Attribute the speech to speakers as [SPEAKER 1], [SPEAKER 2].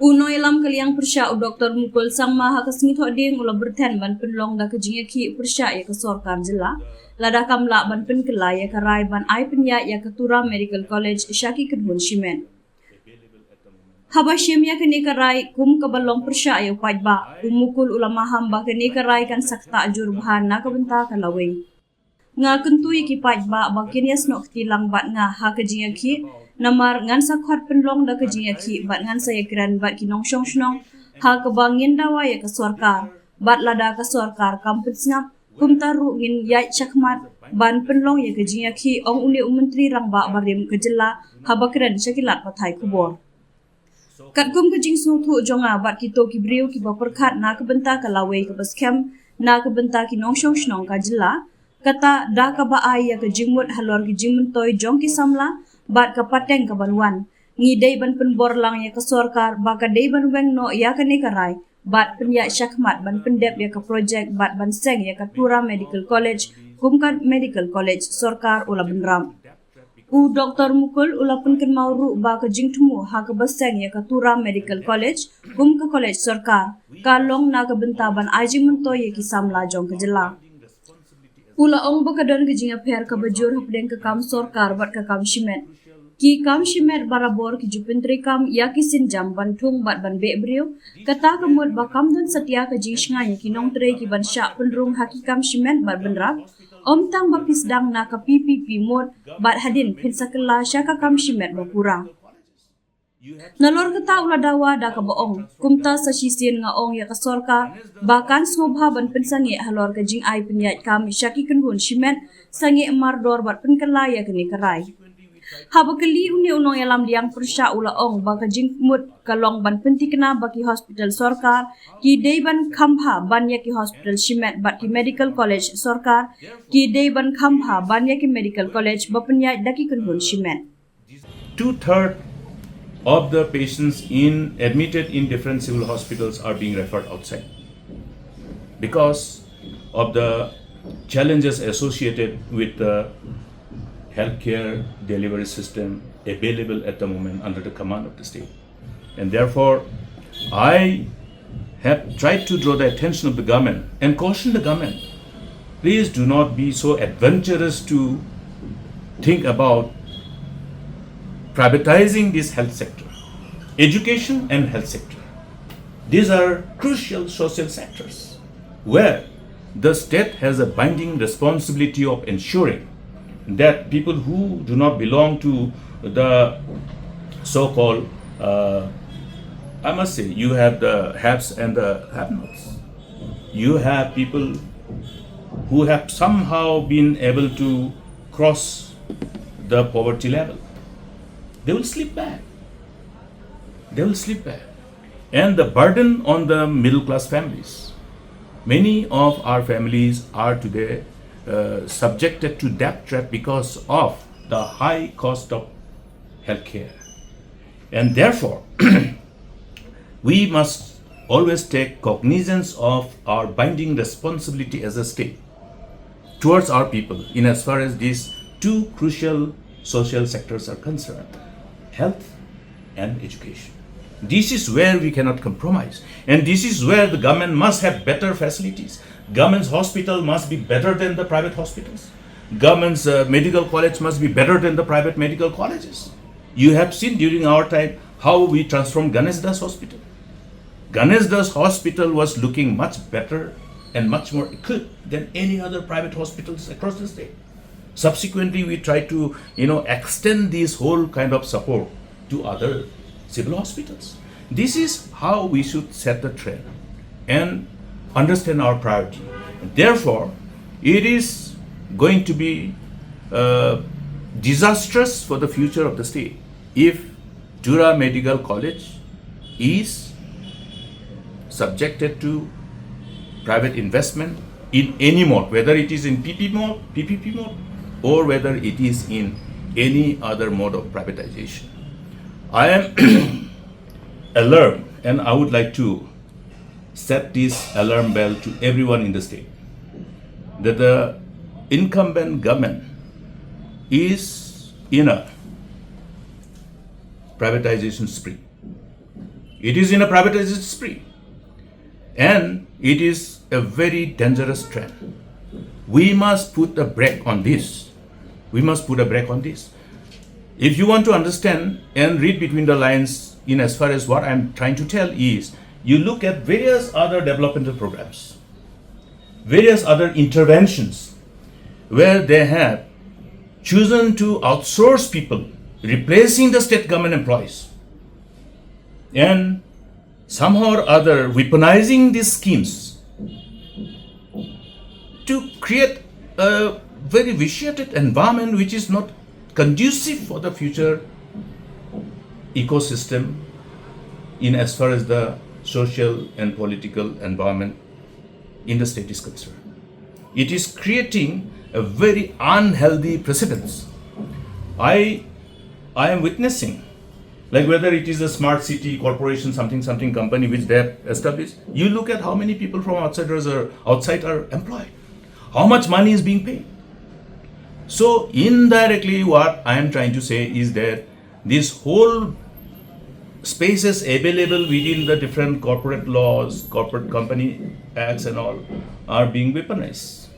[SPEAKER 1] Uno ilam kaliang persya Dr Mukul sang maha kasngit hoding ula berten ban penlong da kejingaki persya ya ke Sorkar jela lada kamla ban penkela ya ke rai ban ai pyniaid ya ke Tura Medical College kynhun shimet. Habashim ya kini ke rai kum ke balong persya ya pajba Mukul ulama hamba kini ke rai kan sakta ajur bahan na kebenta kalawing. Nga kentui ki pajba bakin yas nok tilang bat nga ha kejingaki namar ngan sakhwat penlong da kejingaki bat ngan saya kran bat kinong shong shnong ha kebangin dawa ya ke Sorkar bat lada ke Sorkar kamput snap kum taru ngin yai chakmat ban penlong ya kejingaki ong uni menteri rang ba barim kejela ha bakran syakilat pathai kubor kat kum kejing snuthu jonga bat kito ki briu ki baperkhat na kebenta kalawei ke baskem na kebenta kinong shong shnong ka jela kata da ka ba ai ya ke jingmut halor ki jingmun toy jong ki samla bat ka pateng ka banwan ngi dei ban penbor lang ya ke Sorkar ba ka dei ban weng no ya ka ne karai bat penya syakmat ban pendep ya ka project bat ban seng ya ka Tura Medical College kumkan Medical College Sorkar ula Byrngem Dr Mukul ula pun ken mauru ba ka jingtmu ha ka baseng ya ka Tura Medical College kum ka college Sorkar ka long na ka bentaban aji mentoy ya ki samla jong ka jela Ula ong bakadon ke jinga per ka bajur hapdeng ke kam Sorkar bat ka kam shimet. Ki kam shimet barabor ki jupentri kam ya ki sinjam bantung bat ban be briu kata kemud bakam don setia ke jing shngai ki nong tre ki ban syak penrung haki kam shimet bat benrap om tang bapis dang na ka PPP mod bat hadin pin sakela syaka kam shimet bapura. Nalor kata ula dawa da ka boong kumta sa sisin nga ong ya ka Sorkar bakan smobha ban pensangi halor ka jing ai pyniaid kam kynhun shimet sangi mardor bat penkela ya kini karai habakali uni unong yalam liang persya ula ong ba ka jing mut kalong ban pentikna baki hospital Sorkar ki dei ban khamha ban ya ki hospital shimet bat ki medical college Sorkar ki dei ban khamha ban ya ki medical college ba pyniaid da ki kynhun shimet
[SPEAKER 2] 2/3 of the patients admitted in different civil hospitals are being referred outside because of the challenges associated with the healthcare delivery system available at the moment under the command of the state. And therefore, I have tried to draw the attention of the government and caution the government, please do not be so adventurous to think about privatizing this health sector, education and health sector. These are crucial social sectors where the state has a binding responsibility of ensuring that people who do not belong to the so-called, I must say, you have the haves and the have-nots. You have people who have somehow been able to cross the poverty level. They will slip back. They will slip back. And the burden on the middle class families. Many of our families are today subjected to debt trap because of the high cost of healthcare. And therefore, we must always take cognizance of our binding responsibility as a state towards our people in as far as these two crucial social sectors are concerned. Health and education. This is where we cannot compromise, and this is where the government must have better facilities. Government's hospital must be better than the private hospitals. Government's medical college must be better than the private medical colleges. You have seen during our time how we transformed Ganesh Das Hospital. Ganesh Das Hospital was looking much better and much more equipped than any other private hospitals across the state. Subsequently, we try to, extend this whole kind of support to other civil hospitals. This is how we should set the trend and understand our priority. Therefore, it is going to be disastrous for the future of the state if Tura Medical College is subjected to private investment in any mode, whether it is in PPP mode, or whether it is in any other mode of privatization. I am alarmed, and I would like to set this alarm bell to everyone in the state that the incumbent government is in a privatization spree. It is in a privatization spree. And it is a very dangerous trend. We must put a brake on this. We must put a brake on this. If you want to understand and read between the lines in as far as what I'm trying to tell is, you look at various other developmental programs, various other interventions where they have chosen to outsource people, replacing the state government employees, and somehow or other weaponizing these schemes to create a very vitiated environment which is not conducive for the future ecosystem in as far as the social and political environment in the state is concerned. It is creating a very unhealthy precedence. I am witnessing, like whether it is a smart city corporation, something company which they have established, you look at how many people from outside are employed, how much money is being paid. So indirectly what I am trying to say is that this whole spaces available within the different corporate laws, corporate company acts and all are being weaponized.